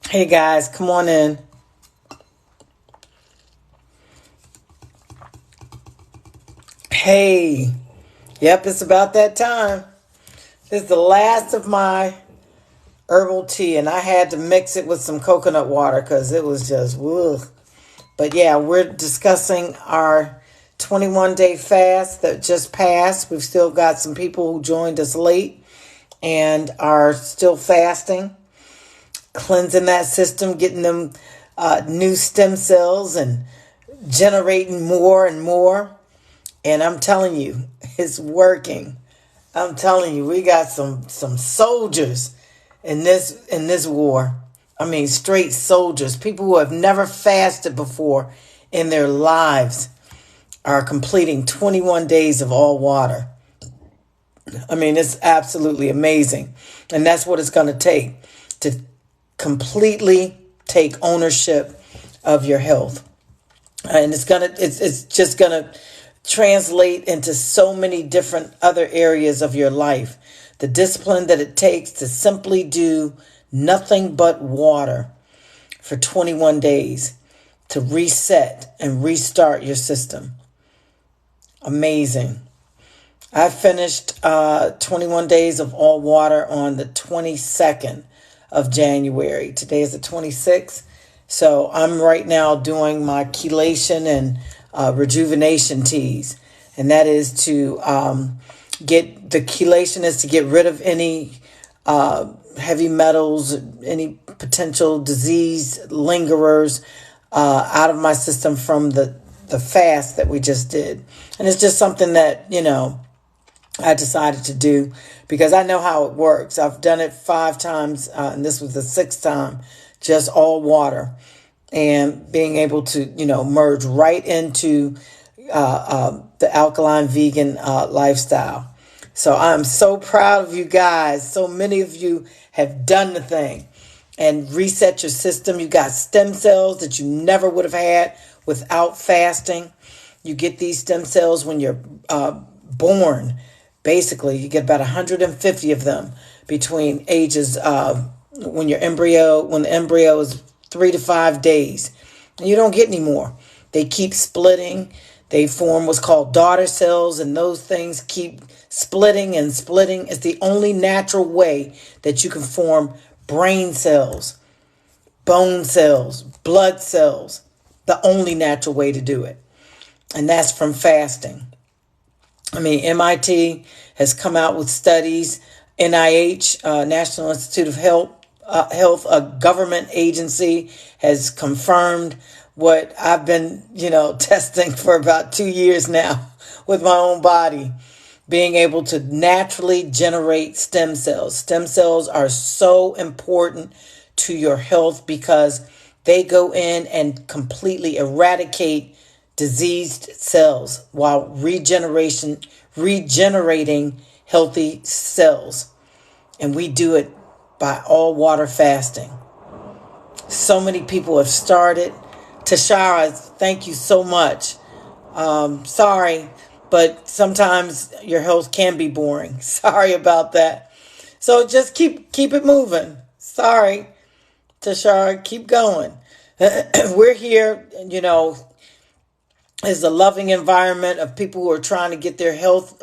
Hey guys, come on in. Hey, yep, it's about that time. This is the last of my herbal tea, and I had to mix it with some coconut water because it was just ugh. But yeah, we're discussing our 21-day fast that just passed. We've still got some people who joined us late and are still fasting, cleansing that system, getting them new stem cells and generating more and more. And I'm telling you, it's working. I'm telling you, we got some soldiers in this war. I mean, straight soldiers, people who have never fasted before in their lives are completing 21 days of all water. I mean, it's absolutely amazing. And that's what it's going to take to completely take ownership of your health. And it's just gonna translate into so many different other areas of your life. The discipline that it takes to simply do nothing but water for 21 days to reset and restart your system. Amazing. I finished 21 days of all water on the 22nd of January. Today is the 26th. So I'm right now doing my chelation and rejuvenation teas. And that is to the chelation is to get rid of any heavy metals, any potential disease lingerers out of my system from the fast that we just did. And it's just something that, I decided to do because I know how it works. I've done it 5 times, and this was the 6th time, just all water and being able to, merge right into the alkaline vegan lifestyle. So I'm so proud of you guys. So many of you have done the thing and reset your system. You got stem cells that you never would have had without fasting. You get these stem cells when you're born. Basically, you get about 150 of them between ages when the embryo is 3 to 5 days. And you don't get any more. They keep splitting. They form what's called daughter cells, and those things keep splitting and splitting. It's the only natural way that you can form brain cells, bone cells, blood cells. The only natural way to do it. And that's from fasting. I mean, MIT has come out with studies. NIH, National Institute of Health, a government agency, has confirmed what I've been, testing for about 2 years now with my own body, being able to naturally generate stem cells. Stem cells are so important to your health because they go in and completely eradicate diseased cells while regenerating healthy cells. And we do it by all water fasting. So many people have started. Tashara, thank you so much. Sorry, but sometimes your health can be boring. Sorry about that. So just keep it moving. Sorry, Tashara, keep going. We're here, is a loving environment of people who are trying to get their health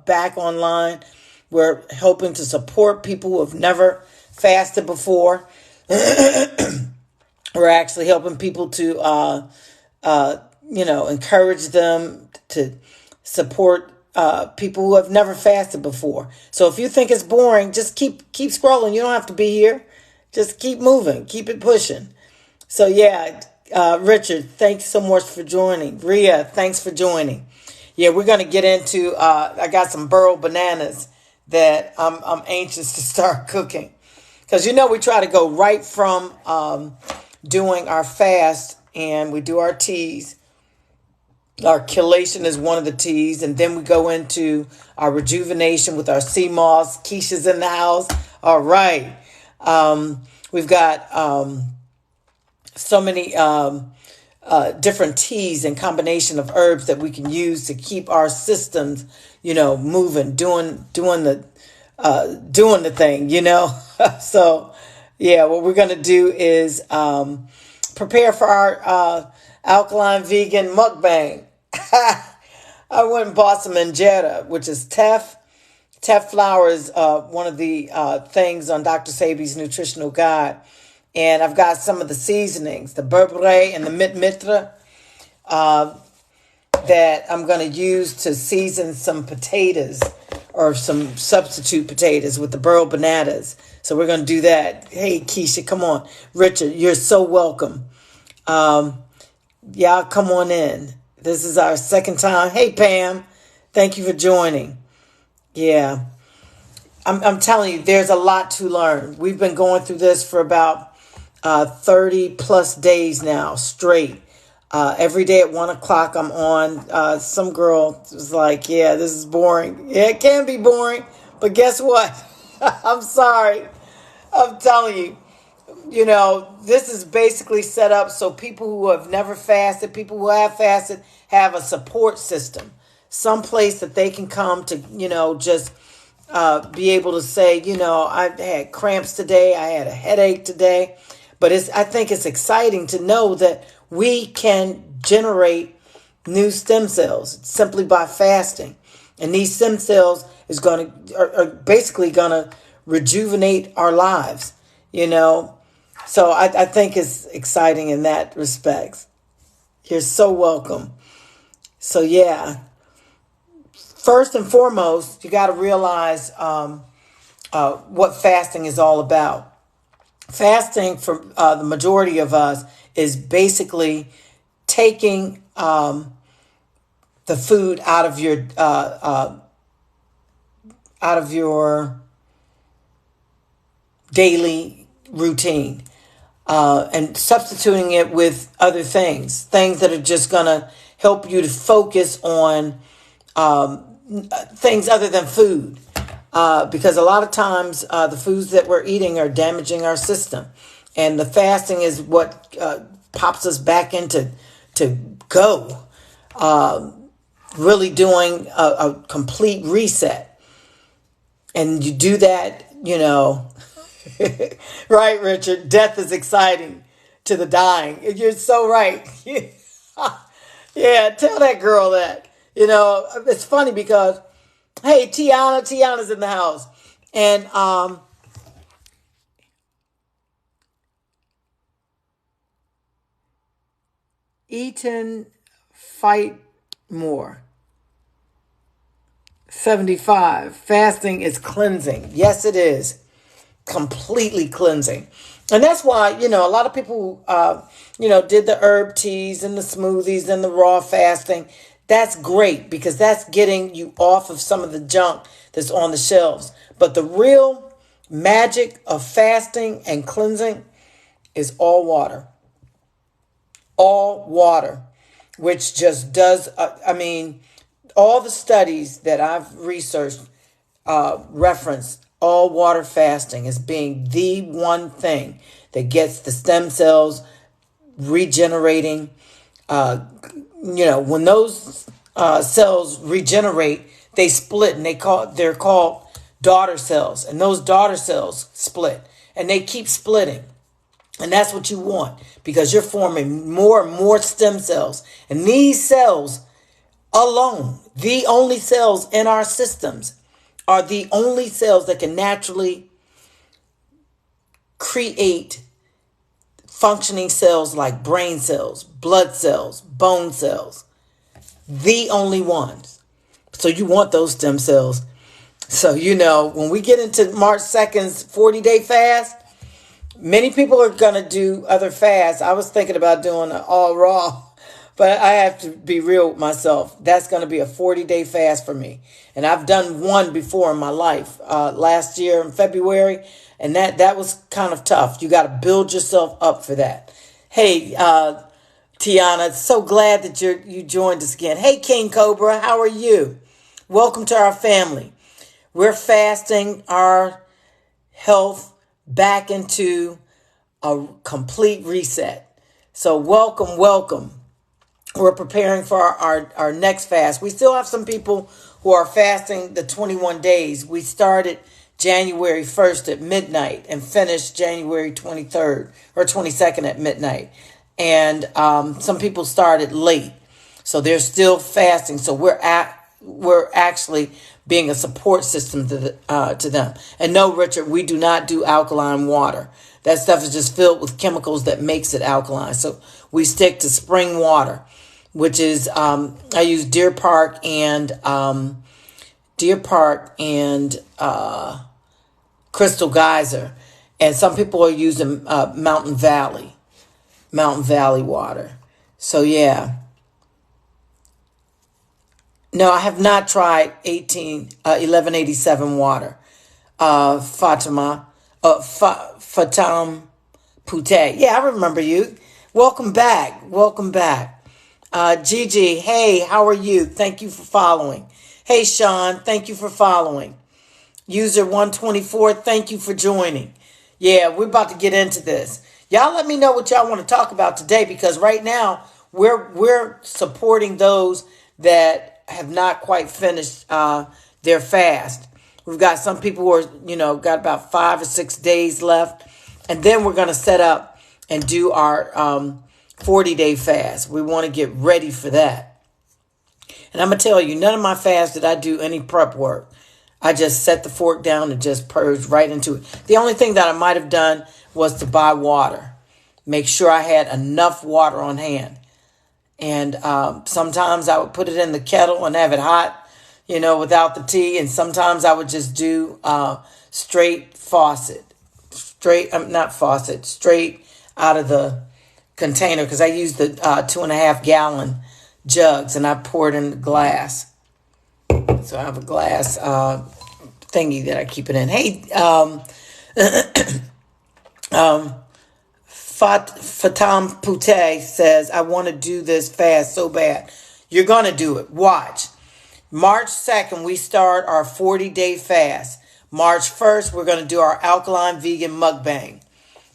back online. We're helping to support people who have never fasted before. We're actually helping people to, encourage them to support people who have never fasted before. So if you think it's boring, just keep scrolling. You don't have to be here. Just keep moving. Keep it pushing. So yeah, Richard, thanks so much for joining. Ria, thanks for joining. Yeah, we're going to get into, I got some burro bananas that I'm anxious to start cooking. Because, we try to go right from doing our fast and we do our teas. Our chelation is one of the teas. And then we go into our rejuvenation with our sea moss. Keisha's in the house. All right. We've got so many different teas and combination of herbs that we can use to keep our systems, moving, doing the thing, So Yeah, what we're going to do is prepare for our alkaline vegan mukbang. I went and bought some injera, which is teff. Teff flour is one of the things on Dr. Sabi's nutritional guide. And I've got some of the seasonings, the beurre and the mit mitra, that I'm going to use to season some potatoes or some substitute potatoes with the burro bananas. So we're going to do that. Hey, Keisha, come on. Richard, you're so welcome. Y'all come on in. This is our second time. Hey, Pam, thank you for joining. Yeah, I'm telling you, there's a lot to learn. We've been going through this for about 30 plus days now, straight. Every day at 1 o'clock, I'm on. Some girl was like, yeah, this is boring. Yeah, it can be boring, but guess what? I'm sorry. I'm telling you, this is basically set up so people who have never fasted, people who have fasted, have a support system, some place that they can come to, just be able to say, I had cramps today, I had a headache today. But I think it's exciting to know that we can generate new stem cells simply by fasting. And these stem cells are basically going to rejuvenate our lives, So I think it's exciting in that respect. You're so welcome. So yeah, first and foremost, you got to realize what fasting is all about. Fasting for the majority of us is basically taking the food out of your daily routine and substituting it with other things that are just going to help you to focus on things other than food. Because a lot of times the foods that we're eating are damaging our system. And the fasting is what pops us back into go. Really doing a complete reset. And you do that, right, Richard? Death is exciting to the dying. You're so right. Yeah, tell that girl that. It's funny because, hey, Tiana's in the house. And Eaton Fight More 75. Fasting is cleansing. Yes, it is. Completely cleansing. And that's why, a lot of people, did the herb teas and the smoothies and the raw fasting. That's great because that's getting you off of some of the junk that's on the shelves. But the real magic of fasting and cleansing is all water. All water, which just does, all the studies that I've researched reference all water fasting as being the one thing that gets the stem cells regenerating. When those cells regenerate, they split and they're called daughter cells. And those daughter cells split and they keep splitting. And that's what you want because you're forming more and more stem cells. And these cells alone, the only cells in our systems, are the only cells that can naturally create functioning cells like brain cells, blood cells, bone cells. The only ones. So you want those stem cells. So, when we get into March 2nd's 40-day fast, many people are going to do other fasts. I was thinking about doing an all raw, but I have to be real with myself. That's going to be a 40-day fast for me. And I've done one before in my life last year in February. And that was kind of tough. You got to build yourself up for that. Hey, Tiana, so glad that you joined us again. Hey, King Cobra, how are you? Welcome to our family. We're fasting our health back into a complete reset. So welcome. We're preparing for our next fast. We still have some people who are fasting the 21 days. We started January 1st at midnight and finish January 23rd or 22nd at midnight. And some people started late, so they're still fasting. So we're actually being a support system to them. And no, Richard, we do not do alkaline water. That stuff is just filled with chemicals that makes it alkaline. So we stick to spring water, which is I use Deer Park and Crystal Geyser, and some people are using Mountain Valley water. So yeah. No, I have not tried 1187 water. Fatima, Fatam Pute. Yeah, I remember you. Welcome back. Welcome back. Gigi, hey, how are you? Thank you for following. Hey, Sean, thank you for following. User 124, thank you for joining. Yeah, we're about to get into this. Y'all let me know what y'all want to talk about today, because right now we're supporting those that have not quite finished their fast. We've got some people who are, got about 5 or 6 days left. And then we're going to set up and do our 40-day fast. We want to get ready for that. And I'm going to tell you, none of my fasts did I do any prep work. I just set the fork down and just purged right into it. The only thing that I might have done was to buy water. Make sure I had enough water on hand. And sometimes I would put it in the kettle and have it hot, without the tea. And sometimes I would just do straight faucet. Straight out of the container, because I use the 2.5 gallon jugs, and I pour it in the glass. So I have a glass thingy that I keep it in. Hey, Fatam Pute says, I want to do this fast so bad. You're going to do it. Watch. March 2nd, we start our 40-day fast. March 1st, we're going to do our alkaline vegan mukbang.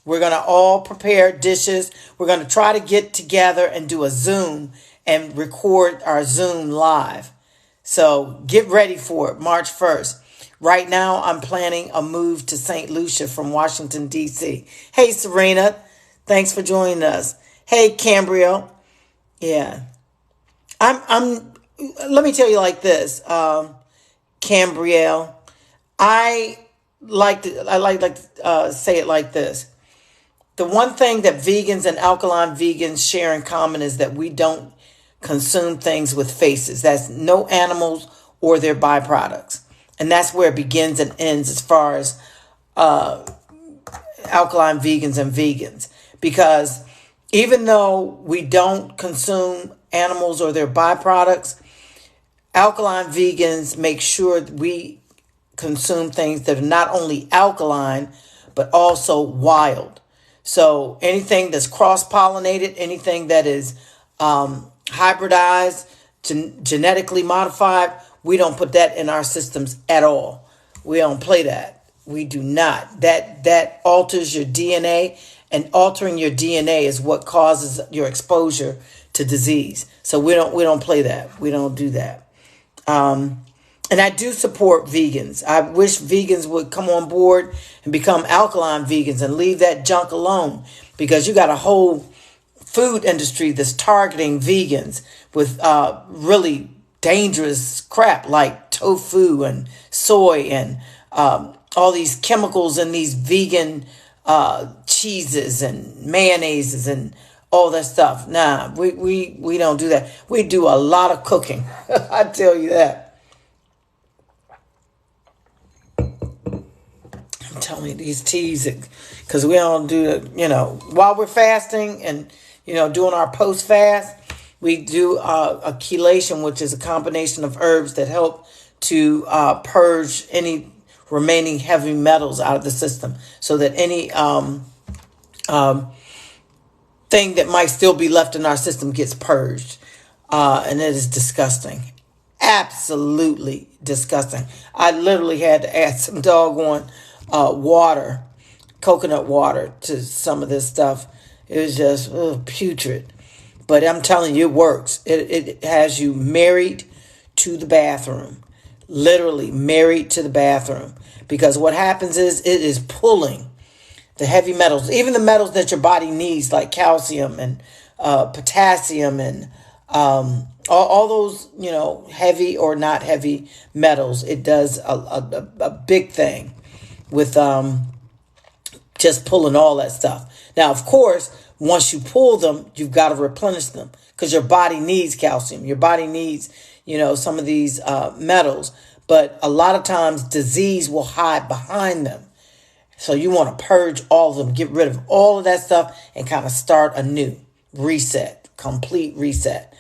We're going to all prepare dishes. We're going to try to get together and do a Zoom and record our Zoom live. So get ready for it, March 1st. Right now, I'm planning a move to St. Lucia from Washington, D.C. Hey, Serena. Thanks for joining us. Hey, Cambrio. Yeah. Let me tell you like this, Cambriel. I like to say it like this. The one thing that vegans and alkaline vegans share in common is that we don't consume things with faces. That's no animals or their byproducts. And that's where it begins and ends as far as alkaline vegans and vegans. Because even though we don't consume animals or their byproducts, alkaline vegans make sure that we consume things that are not only alkaline, but also wild. So anything that's cross-pollinated, anything that is hybridized, genetically modified, we don't put that in our systems at all. We don't play that. We do not. That alters your DNA, and altering your DNA is what causes your exposure to disease. So we don't play that. We don't do that. And I do support vegans. I wish vegans would come on board and become alkaline vegans and leave that junk alone, because you got a whole food industry that's targeting vegans with really dangerous crap like tofu and soy and all these chemicals in these vegan cheeses and mayonnaises and all that stuff. Nah, we don't do that. We do a lot of cooking. I tell you that. I'm telling you, these teas, because we don't do while we're fasting and, doing our post-fast, we do a chelation, which is a combination of herbs that help to purge any remaining heavy metals out of the system, so that any thing that might still be left in our system gets purged. And it is disgusting. Absolutely disgusting. I literally had to add some doggone water, coconut water, to some of this stuff. It was just putrid. But I'm telling you, it works. It has you married to the bathroom. literally married to the bathroom, because what happens is it is pulling the heavy metals, even the metals that your body needs, like calcium and potassium and all those, heavy or not heavy metals. It does a big thing with just pulling all that stuff. Now, of course, once you pull them, you've got to replenish them, because your body needs calcium. Your body needs, some of these metals. But a lot of times disease will hide behind them. So you want to purge all of them, get rid of all of that stuff, and kind of start anew, reset, complete reset.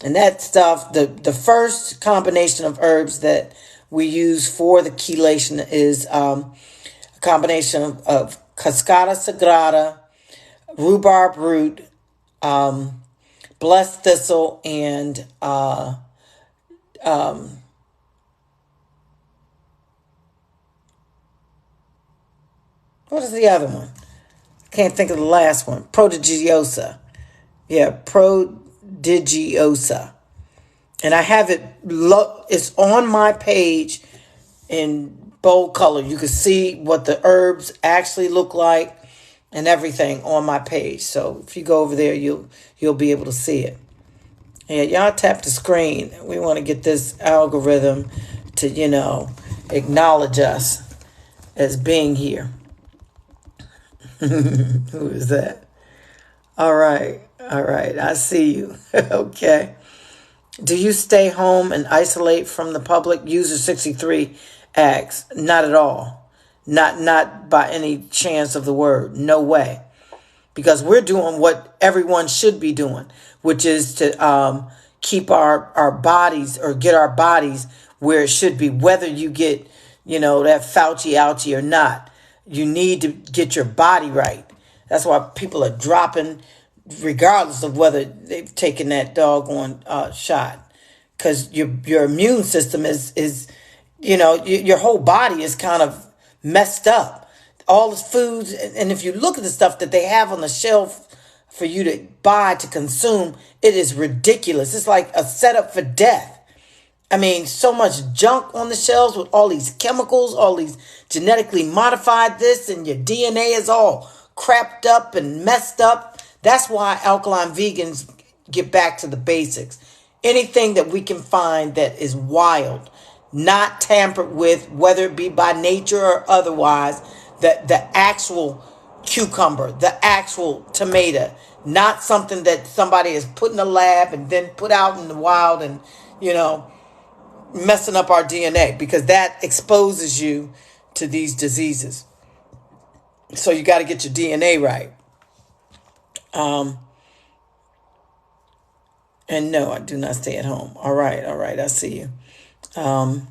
And that stuff, the first combination of herbs that we use for the chelation is a combination of Cascara Sagrada, rhubarb root, blessed thistle, and what is the other one? Can't think of the last one. Prodigiosa. Yeah, Prodigiosa. And I have it, it's on my page in bold color. You can see what the herbs actually look like and everything on my page. So if you go over there, you'll be able to see it. Yeah, y'all tap the screen. We want to get this algorithm to, acknowledge us as being here. Who is that? All right. I see you. Okay. Do you stay home and isolate from the public? User 63 asks. Not at all. Not by any chance of the word. No way. Because we're doing what everyone should be doing, which is to keep our bodies, or get our bodies where it should be, whether you get, that Fauci ouchie or not. You need to get your body right. That's why people are dropping, regardless of whether they've taken that doggone shot. Because your immune system is your whole body is kind of messed up. All the foods, and if you look at the stuff that they have on the shelf for you to buy, to consume, it is ridiculous. It's like a setup for death. I mean, so much junk on the shelves with all these chemicals, all these genetically modified this, and your DNA is all crapped up and messed up. That's why alkaline vegans get back to the basics. Anything that we can find that is wild, not tampered with, whether it be by nature or otherwise, the actual cucumber, the actual tomato, not something that somebody has put in a lab and then put out in the wild and, messing up our DNA, because that exposes you to these diseases. So you got to get your DNA right. And no, I do not stay at home. All right. I see you. I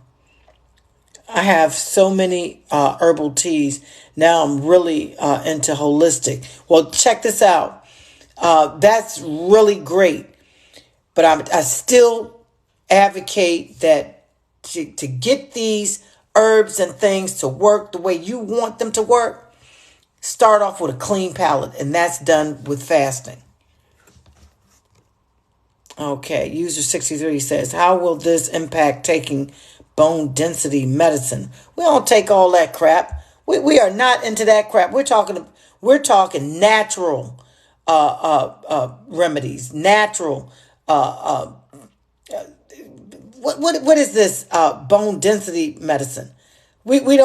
have so many herbal teas. Now I'm really into holistic. Well, check this out. That's really great. But I still advocate that to get these herbs and things to work the way you want them to work, start off with a clean palate, and that's done with fasting. Okay, user 63 says, how will this impact taking bone density medicine? We don't take all that crap. We are not into that crap. We're talking natural remedies, natural what is this bone density medicine? We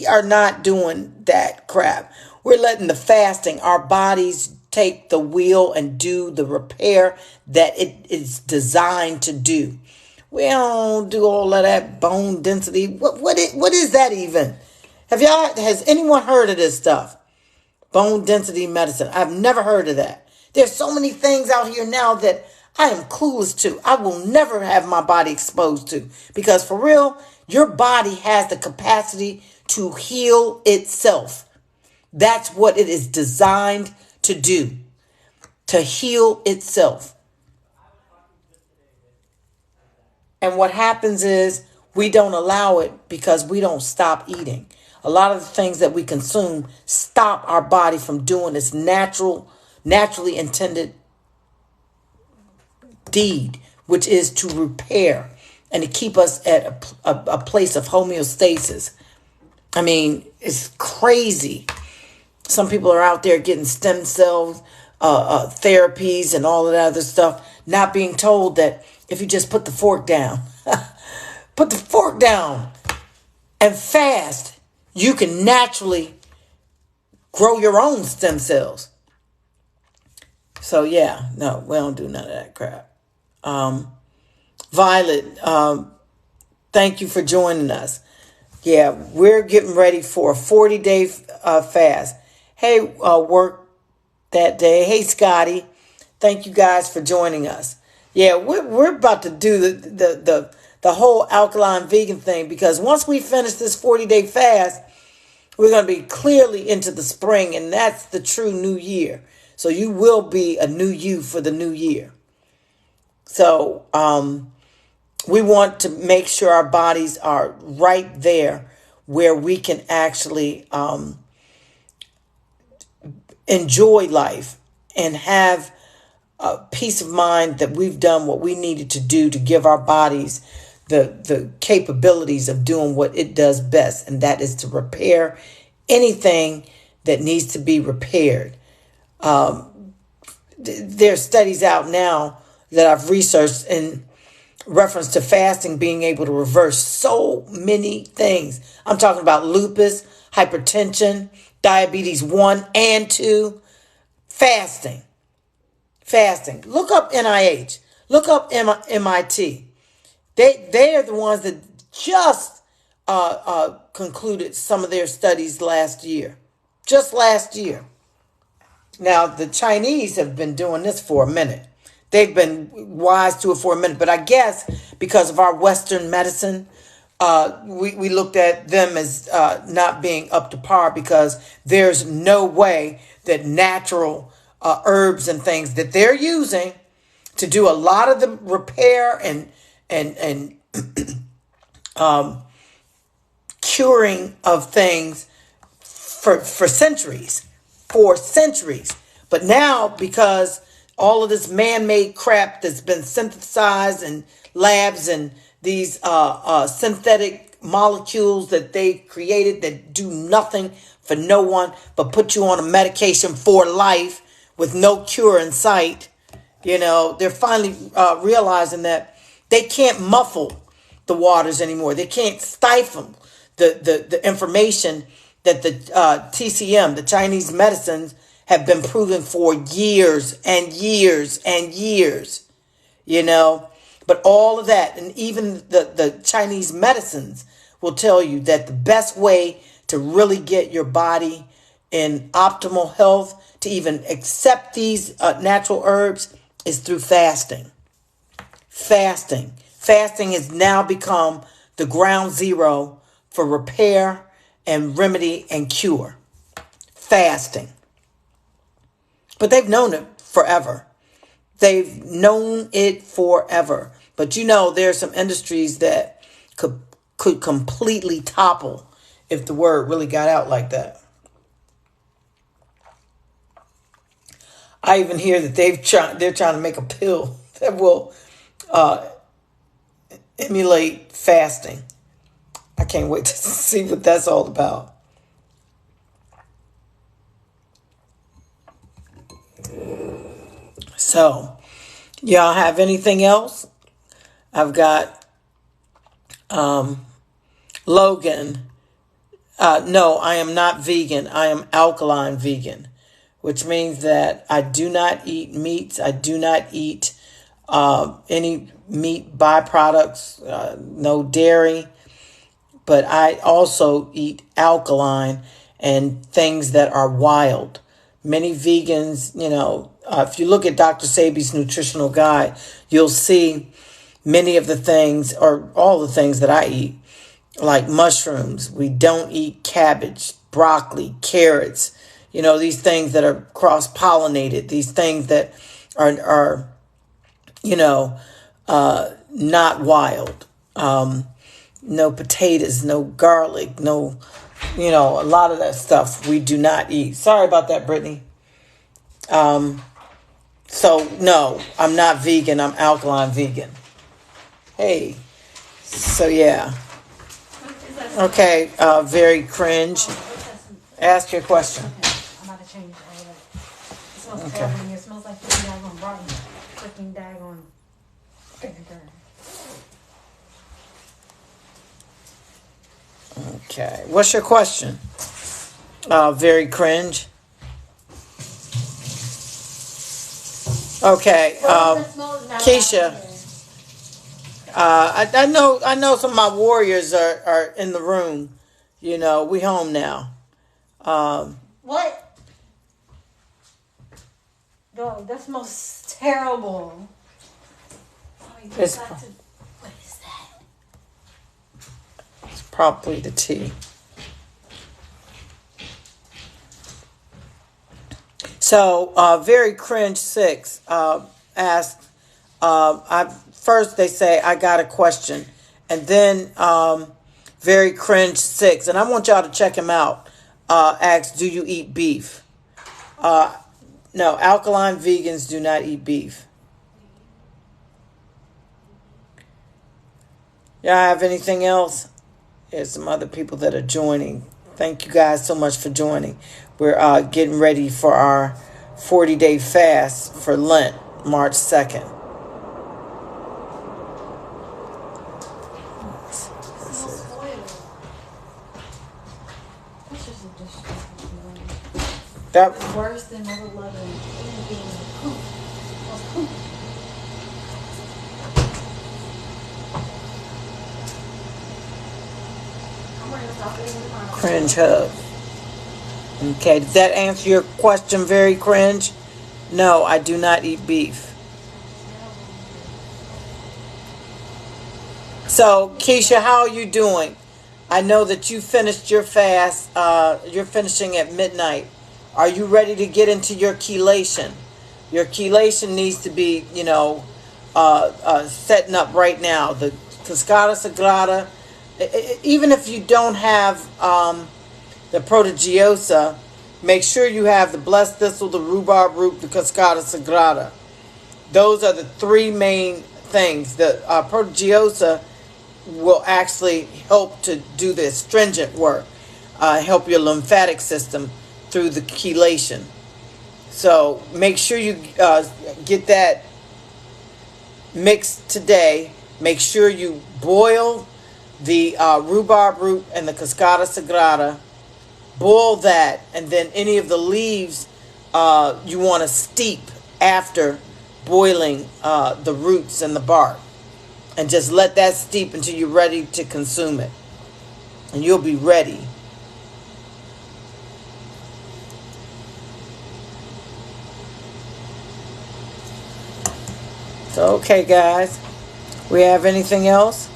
are not doing that crap. We're letting the fasting, our bodies take the wheel and do the repair that it is designed to do. We don't do all of that bone density. What is that even? Has anyone heard of this stuff? Bone density medicine. I've never heard of that. There's so many things out here now that I am clueless to. I will never have my body exposed to. Because for real, your body has the capacity to heal itself. That's what it is designed to do. To heal itself. And what happens is we don't allow it because we don't stop eating. A lot of the things that we consume stop our body from doing its naturally intended deed, which is to repair. and to keep us at a place of homeostasis. I mean, it's crazy. Some people are out there getting stem cell therapies and all of that other stuff, not being told that if you just put the fork down, put the fork down and fast, you can naturally grow your own stem cells. So yeah, no, we don't do none of that crap. Violet, thank you for joining us. Yeah, we're getting ready for a 40-day fast. Hey, work that day. Hey, Scotty, thank you guys for joining us. Yeah, we're about to do the whole alkaline vegan thing, because once we finish this 40-day fast, we're going to be clearly into the spring, and that's the true new year. So you will be a new you for the new year. So we want to make sure our bodies are right there where we can actually enjoy life and have a peace of mind that we've done what we needed to do to give our bodies the capabilities of doing what it does best, and that is to repair anything that needs to be repaired. There's studies out now that I've researched in reference to fasting being able to reverse so many things. I'm talking about lupus, hypertension, diabetes 1 and 2, fasting. Look up NIH. Look up MIT. They are the ones that just concluded some of their studies last year. Just last year. Now, the Chinese have been doing this for a minute. They've been wise to it for a minute. But I guess because of our Western medicine, we looked at them as not being up to par, because there's no way that natural herbs and things that they're using to do a lot of the repair and curing of things for centuries. But now, because all of this man-made crap that's been synthesized in labs and these synthetic molecules that they created that do nothing for no one but put you on a medication for life with no cure in sight, they're finally realizing that they can't muffle the waters anymore. They can't stifle the information that the TCM, the Chinese medicines, have been proven for years and years and years, But all of that, and even the Chinese medicines will tell you that the best way to really get your body in optimal health, to even accept these natural herbs, is through fasting. Fasting has now become the ground zero for repair and remedy and cure. Fasting. But they've known it forever. But there's some industries that could completely topple if the word really got out like that. I even hear that they're trying to make a pill that will emulate fasting. I can't wait to see what that's all about. So, y'all have anything else? I've got Logan. No, I am not vegan. I am alkaline vegan, which means that I do not eat meats. I do not eat any meat byproducts, no dairy. But I also eat alkaline and things that are wild. Many vegans, if you look at Dr. Sebi's nutritional guide, you'll see many of the things, or all the things that I eat, like mushrooms. We don't eat cabbage, broccoli, carrots, these things that are cross-pollinated, these things that are not wild. No potatoes, no garlic, no, a lot of that stuff we do not eat. Sorry about that, Brittany. So no, I'm not vegan. I'm alkaline vegan. Hey, So yeah. Is that Okay, very cringe. Ask your question. I'm about to change all that. It smells Okay. terrible in here. It smells like freaking daggone rotten. Freaking daggone. Okay. What's your question? Very cringe. Okay. Keisha. I know some of my warriors are in the room. You know, we home now. What? Dog, that smells terrible. What is that? It's probably the tea. So, very cringe 6 asked. First they say I got a question, and then very cringe 6, and I want y'all to check him out. Asks, do you eat beef? No, alkaline vegans do not eat beef. Y'all have anything else? There's some other people that are joining. Thank you guys so much for joining. We're getting ready for our 40-day fast for Lent, March 2nd. That Worse than Mother Loving being poop. Poop. cringe hug. Okay, did that answer your question, very cringe? No, I do not eat beef. So, Keisha, how are you doing? I know that you finished your fast. You're finishing at midnight. Are you ready to get into your chelation? Your chelation needs to be, setting up right now. The Cascada Sagrada, even if you don't have the prodigiosa, make sure you have the blessed thistle, the rhubarb root, the Cascada Sagrada. Those are the three main things. The prodigiosa will actually help to do the astringent work, help your lymphatic system through the chelation. So make sure you get that mixed today. Make sure you boil the rhubarb root and the Cascada Sagrada. Boil that, and then any of the leaves you want to steep after boiling the roots and the bark. And just let that steep until you're ready to consume it. And you'll be ready. So, okay, guys. We have anything else?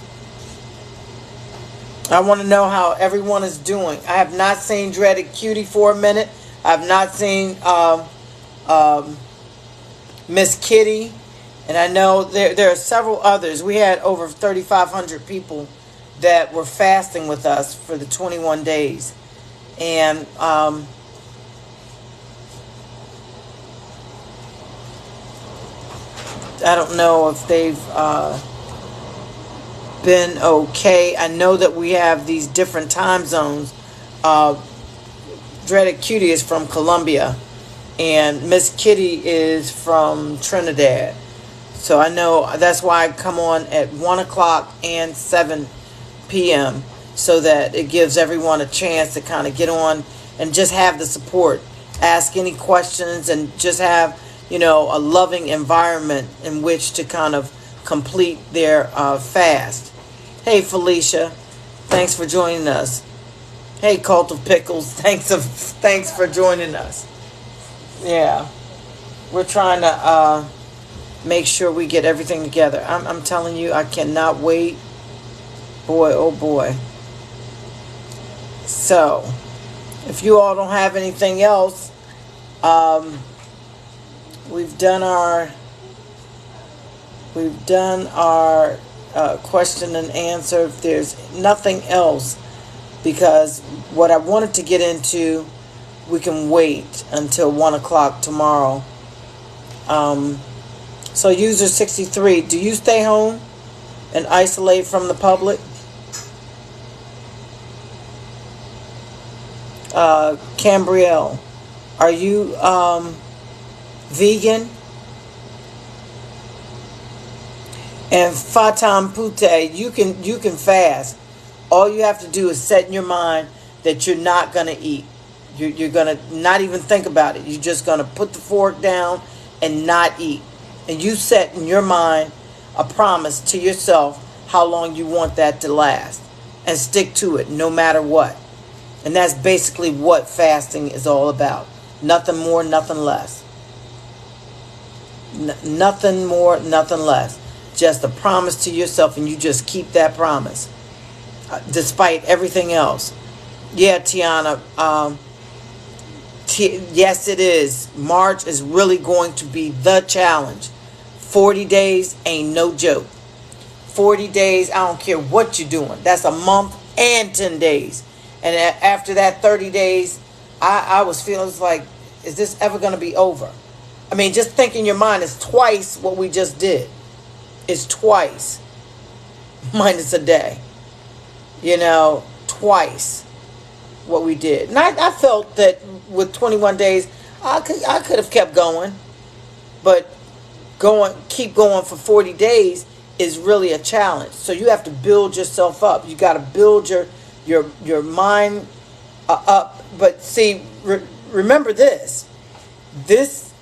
I want to know how everyone is doing. I have not seen Dreaded Cutie for a minute. I have not seen Miss Kitty. And I know there are several others. We had over 3,500 people that were fasting with us for the 21 days. And I don't know if they've been okay. I know that we have these different time zones. Dreaded Cutie is from Colombia, and Miss Kitty is from Trinidad. So I know that's why I come on at 1 o'clock and 7 p.m. so that it gives everyone a chance to kind of get on and just have the support, ask any questions, and just have, a loving environment in which to kind of complete their fast. Hey, Felicia, thanks for joining us. Hey, Cult of Pickles, thanks for joining us. Yeah, we're trying to make sure we get everything together. I'm telling you, I cannot wait. Boy, oh boy. So, if you all don't have anything else, we've done our question and answer. If there's nothing else, because what I wanted to get into, we can wait until 1 o'clock tomorrow. So user 63, do you stay home? and isolate from the public. Cambrielle, are you vegan? And Fatam Pute, you can fast. All you have to do is set in your mind that you're not going to eat. You're going to not even think about it. You're just going to put the fork down and not eat. And you set in your mind a promise to yourself how long you want that to last. And stick to it no matter what. And that's basically what fasting is all about. Nothing more, nothing less. Nothing more, nothing less. Just a promise to yourself, and you just keep that promise. Despite everything else. Yeah, Tiana. Yes, it is. March is really going to be the challenge. 40 days ain't no joke. 40 days, I don't care what you're doing. That's a month and 10 days. And after that 30 days, I was feeling like, is this ever going to be over? I mean, just think in your mind, it's twice what we just did. It's twice. Minus a day. You know, twice what we did. And I felt that with 21 days, I could have kept going. But keep going for 40 days is really a challenge. So you have to build yourself up. You got to build your mind up. But see, remember this. This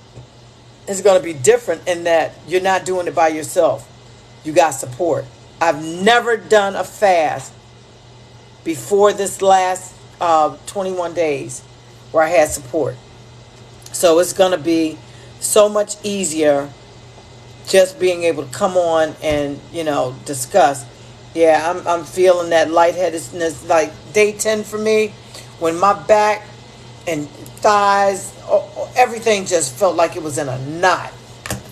is going to be different in that you're not doing it by yourself. You got support. I've never done a fast before this last 21 days where I had support. So it's going to be so much easier just being able to come on and, discuss. Yeah, I'm feeling that lightheadedness, like day 10 for me, when my back and thighs, everything just felt like it was in a knot.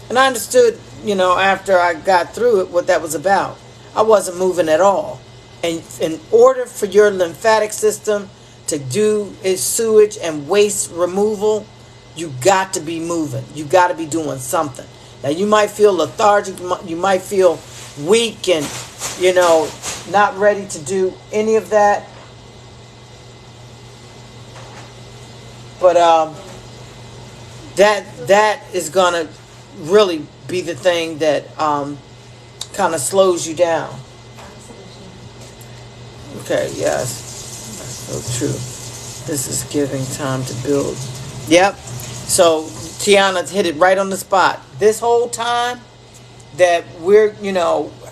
And I understood, after I got through it, what that was about. I wasn't moving at all. And in order for your lymphatic system to do its sewage and waste removal, you got to be moving. You got to be doing something. Now, you might feel lethargic. You might feel weak and, not ready to do any of that. But that is going to really be the thing that kind of slows you down. Okay, yes. That's so true. This is giving time to build. Yep. So Tiana hit it right on the spot. This whole time that we're,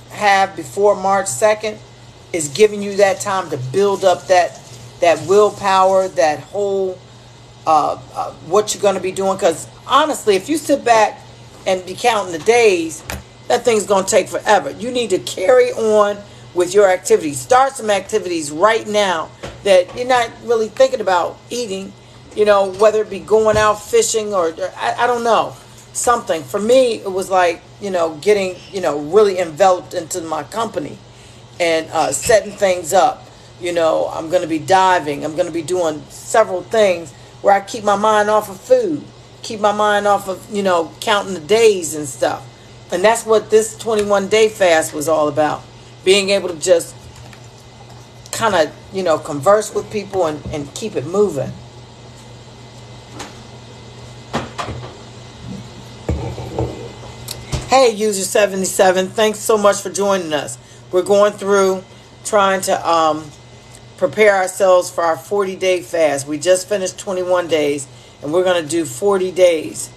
have before March 2nd is giving you that time to build up that willpower, that whole what you're going to be doing. Because honestly, if you sit back and be counting the days, that thing's going to take forever. You need to carry on with your activities. Start some activities right now that you're not really thinking about eating, whether it be going out fishing or I don't know, something. For me, it was like, getting, really enveloped into my company and setting things up. I'm going to be diving. I'm going to be doing several things where I keep my mind off of food, keep my mind off of, counting the days and stuff. And that's what this 21-day fast was all about. Being able to just kind of, converse with people and keep it moving. Hey, User 77, thanks so much for joining us. We're going through trying to prepare ourselves for our 40-day fast. We just finished 21 days, and we're going to do 40 days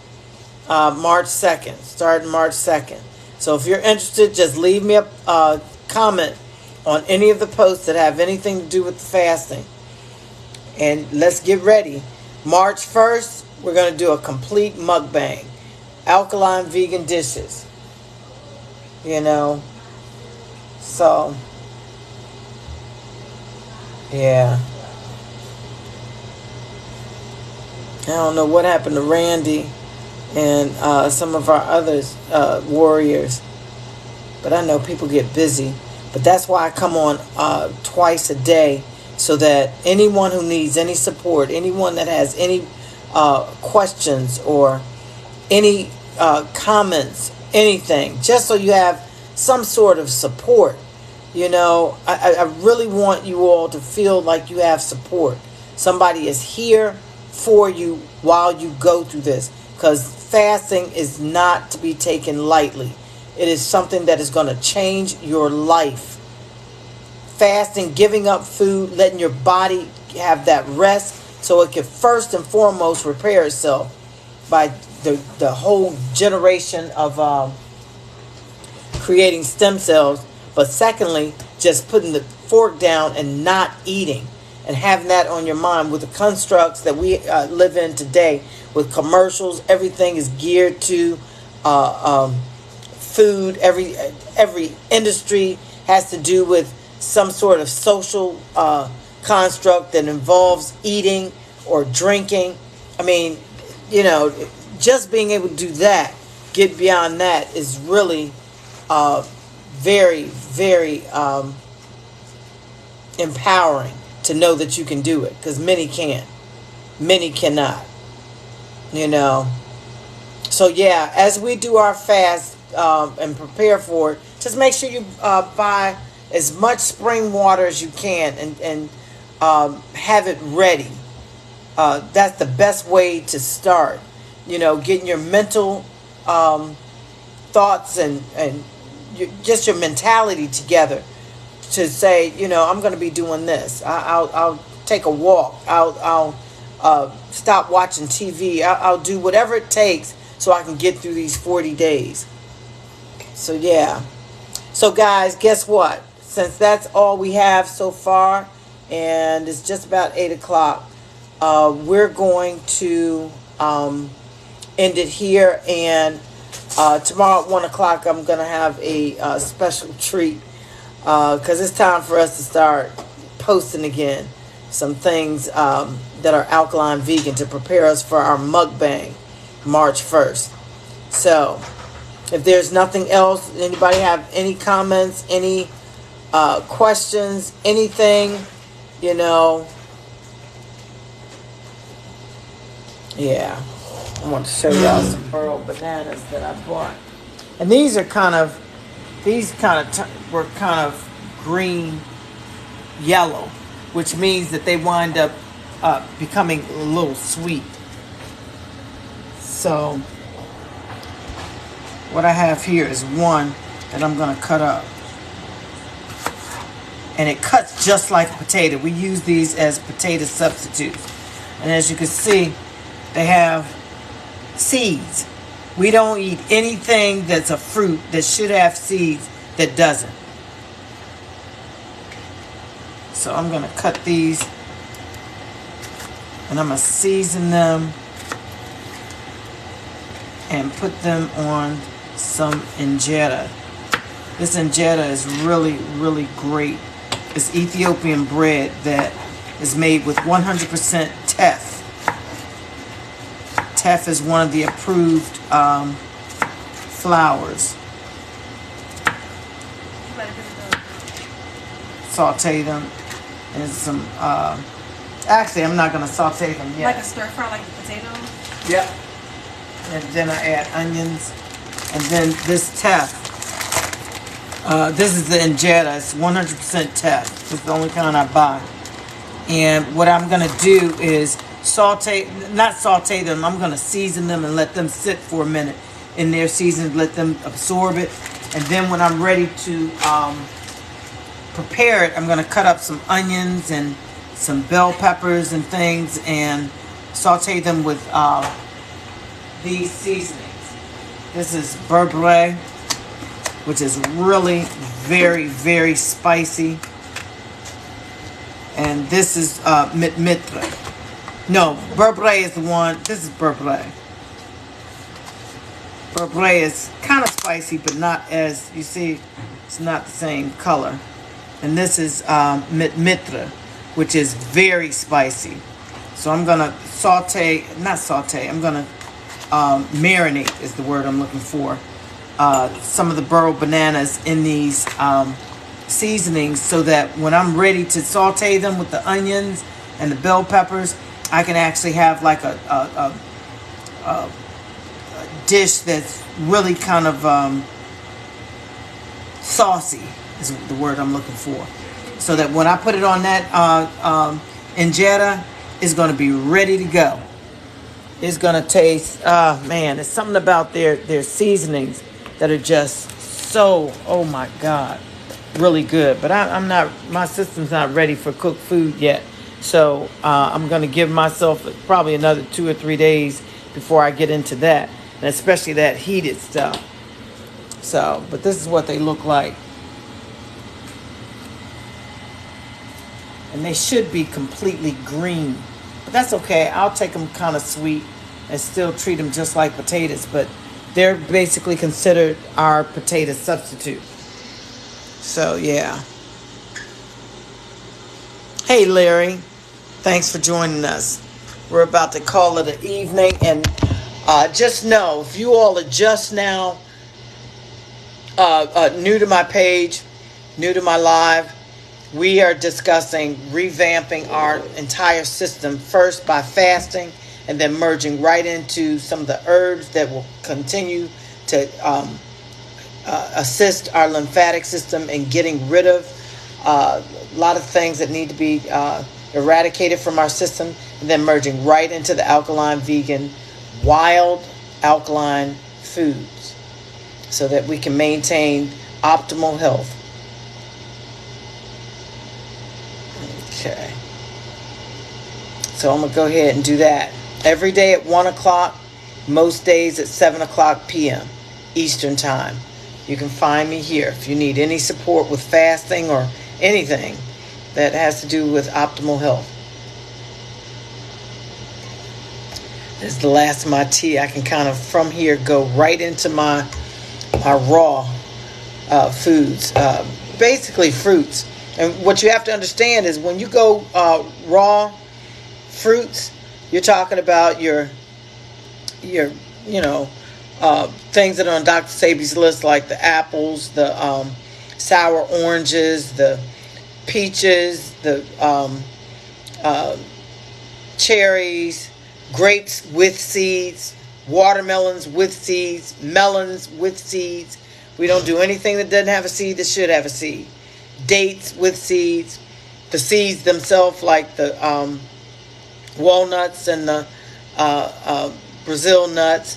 March 2nd, starting March 2nd. So if you're interested, just leave me a comment on any of the posts that have anything to do with the fasting. And let's get ready. March 1st, we're going to do a complete mukbang. Alkaline vegan dishes. So, yeah. I don't know what happened to Randy and some of our other warriors. But I know people get busy. But that's why I come on twice a day, so that anyone who needs any support, anyone that has any questions or any comments, anything, just so you have some sort of support. You know, I really want you all to feel like you have support. Somebody is here for you while you go through this, because fasting is not to be taken lightly. It is something that is going to change your life. Fasting, giving up food, letting your body have that rest so it can first and foremost repair itself by the whole generation of creating stem cells. But secondly, just putting the fork down and not eating, and having that on your mind with the constructs that we live in today, with commercials. Everything is geared to food. Every industry has to do with some sort of social construct that involves eating or drinking. I mean, you know, just being able to do that, get beyond that, is really very, very empowering to know that you can do it, because many can't. Many cannot. You know. So yeah, as we do our fast and prepare for it, just make sure you buy as much spring water as you can, and have it ready. That's the best way to start. You know, getting your mental thoughts and just your mentality together to say, you know, I'm going to be doing this. I'll take a walk. I'll stop watching TV. I'll do whatever it takes so I can get through these 40 days. So yeah. So guys, guess what? Since that's all we have so far, and it's just about 8 o'clock, we're going to end it here. And tomorrow at 1 o'clock, I'm going to have a special treat, because it's time for us to start posting again some things that are alkaline vegan to prepare us for our mukbang March 1st. So if there's nothing else, anybody have any comments, any questions, anything, you know? Yeah, I want to show y'all some pearl bananas that I bought. And these were kind of green yellow, which means that they wind up becoming a little sweet. So what I have here is one that I'm going to cut up. And it cuts just like a potato. We use these as potato substitutes. And as you can see, they have seeds. We don't eat anything that's a fruit that should have seeds that doesn't. So I'm going to cut these, and I'm going to season them and put them on some injera. This injera is really, really great. It's Ethiopian bread that is made with 100% teff. Teff is one of the approved flours. Saute them and some. Actually, I'm not going to saute them yet. Like a stir fry, like the potatoes? Yep. And then I add onions. And then this teff. This is the injera. It's 100% teff. It's the only kind I buy. And what I'm going to do is not saute them. I'm going to season them and let them sit for a minute in their season. Let them absorb it. And then when I'm ready to prepare it, I'm going to cut up some onions and some bell peppers and things and saute them with these seasonings. This is beurre, which is really very, very spicy. And this is mitre. No, beurre is the one. This is beurre. Beurre is kind of spicy, but not as, you see, it's not the same color. And this is mitre, which is very spicy. So I'm going to I'm going to marinate is the word I'm looking for. Some of the burro bananas in these seasonings, so that when I'm ready to saute them with the onions and the bell peppers, I can actually have like a dish that's really kind of saucy is the word I'm looking for. So that when I put it on that injera, it's going to be ready to go. It's going to taste, man, there's something about their seasonings that are just so, oh my God, really good. But I'm not, my system's not ready for cooked food yet. So I'm going to give myself probably another 2 or 3 days before I get into that. And especially that heated stuff. So, but this is what they look like. And they should be completely green. But that's okay. I'll take them kind of sweet and still treat them just like potatoes. But they're basically considered our potato substitute. So, yeah. Hey, Larry. Thanks for joining us. We're about to call it an evening. And just know, if you all are just now new to my page, new to my live, we are discussing revamping our entire system first by fasting and then merging right into some of the herbs that will continue to assist our lymphatic system in getting rid of a lot of things that need to be eradicated from our system, and then merging right into the alkaline vegan wild alkaline foods so that we can maintain optimal health. Okay. So I'm going to go ahead and do that. Every day at 1 o'clock, most days at 7 o'clock p.m. Eastern Time. You can find me here if you need any support with fasting or anything that has to do with optimal health. This is the last of my tea. I can kind of, from here, go right into my raw foods. Basically fruits. And what you have to understand is when you go raw fruits, you're talking about your things that are on Dr. Sebi's list, like the apples, the sour oranges, the peaches, the cherries, grapes with seeds, watermelons with seeds, melons with seeds. We don't do anything that doesn't have a seed that should have a seed. Dates with seeds, the seeds themselves, like the walnuts and the Brazil nuts.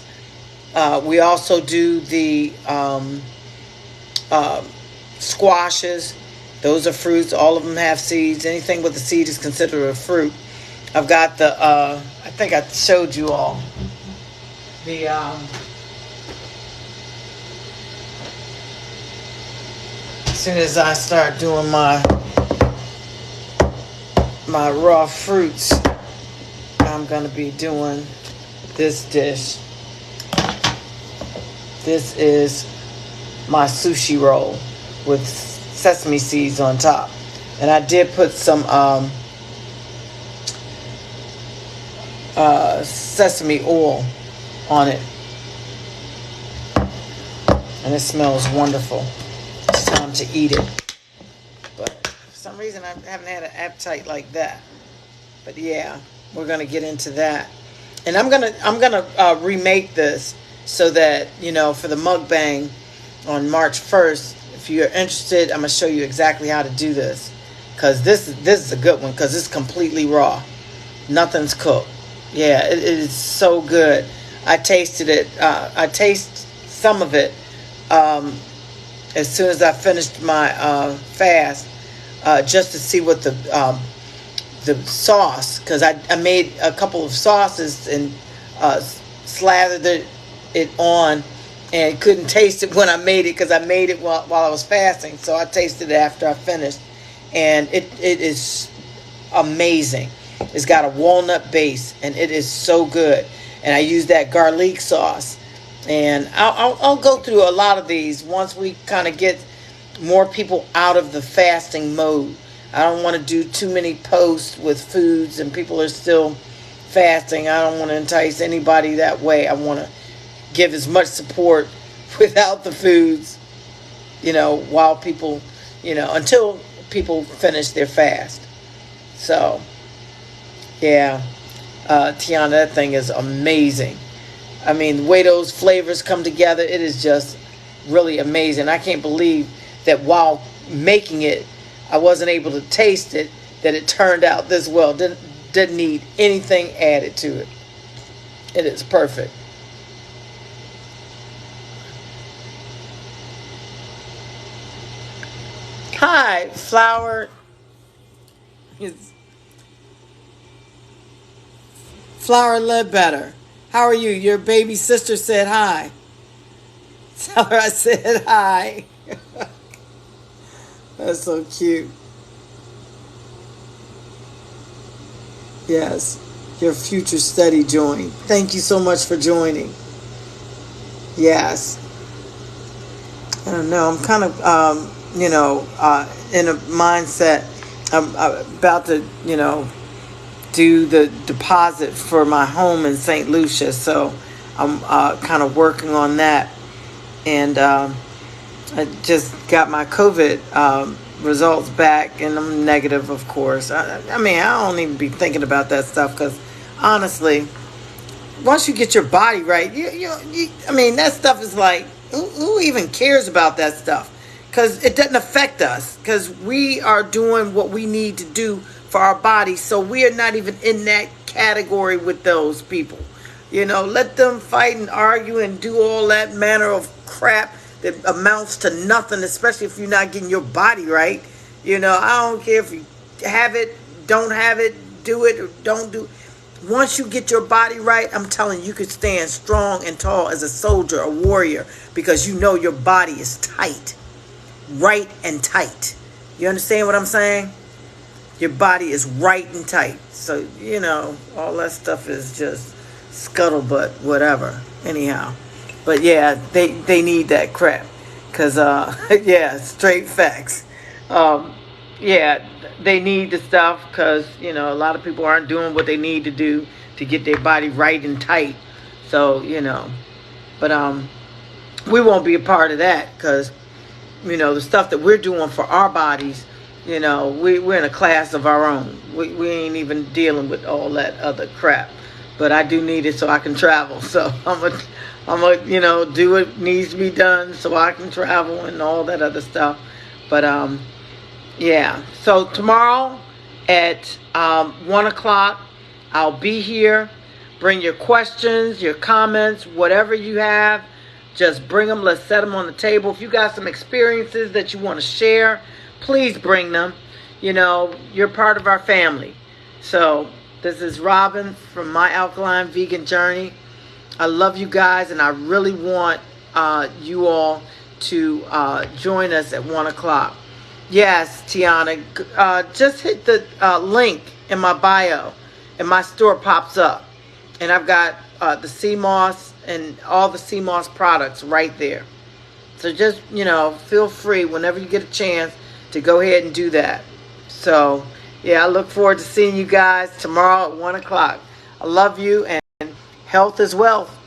We also do the squashes. Those are fruits. All of them have seeds. Anything with a seed is considered a fruit. I've got the, I think I showed you all the, as soon as I start doing my raw fruits, I'm going to be doing this dish. This is my sushi roll with sesame seeds on top. And I did put some sesame oil on it. And it smells wonderful. It's time to eat it. But for some reason I haven't had an appetite like that. But yeah, we're gonna get into that. And I'm gonna remake this so that, for the mukbang on March 1st, if you're interested, I'm gonna show you exactly how to do this. Cause this is a good one, cause it's completely raw. Nothing's cooked. Yeah, it is so good. I tasted it. I tasted some of it as soon as I finished my fast, just to see what the sauce, because I made a couple of sauces and slathered it on, and couldn't taste it when I made it because I made it while I was fasting. So I tasted it after I finished, and it is amazing. It's got a walnut base, and it is so good. And I use that garlic sauce. And I'll go through a lot of these once we kind of get more people out of the fasting mode. I don't want to do too many posts with foods and people are still fasting. I don't want to entice anybody that way. I want to give as much support without the foods, while people, until people finish their fast. So, yeah, Tiana, that thing is amazing. I mean, the way those flavors come together, it is just really amazing. I can't believe that while making it, I wasn't able to taste it, that it turned out this well. Didn't need anything added to it. It is perfect. Hi, Flower. Flower Ledbetter. How are you? Your baby sister said hi. Tell her I said hi. That's so cute. Yes, your future study joined. Thank you so much for joining. Yes. I don't know. I'm kind of, in a mindset. I'm about to, do the deposit for my home in St. Lucia. So I'm kind of working on that. And I just got my COVID results back, and I'm negative, of course. I mean, I don't even be thinking about that stuff because, honestly, once you get your body right, I mean, that stuff is like, who even cares about that stuff? Because it doesn't affect us, because we are doing what we need to do for our body, so we are not even in that category with those people. Let them fight and argue and do all that manner of crap that amounts to nothing, especially if you're not getting your body right. I don't care if you have it, don't have it, do it or don't do it. Once you get your body right, I'm telling you, you could stand strong and tall as a soldier, a warrior, because your body is tight, right and tight. You understand what I'm saying? Your body is right and tight. So, all that stuff is just scuttlebutt, whatever. Anyhow. But yeah, they need that crap. Because, yeah, straight facts. Yeah, they need the stuff because, a lot of people aren't doing what they need to do to get their body right and tight. So, but we won't be a part of that because, the stuff that we're doing for our bodies, we're in a class of our own. We ain't even dealing with all that other crap. But I do need it so I can travel. So I'm a, do what needs to be done so I can travel and all that other stuff. But, yeah. So tomorrow at 1 o'clock, I'll be here. Bring your questions, your comments, whatever you have. Just bring them. Let's set them on the table. If you got some experiences that you want to share, please bring them. You're part of our family. So this is Robin from My Alkaline Vegan Journey. I love you guys, and I really want you all to join us at 1 o'clock. Yes, Tiana, just hit the link in my bio, and my store pops up. And I've got the sea moss and all the sea moss products right there. So just, feel free whenever you get a chance to go ahead and do that. So, yeah, I look forward to seeing you guys tomorrow at 1 o'clock. I love you, and health is wealth.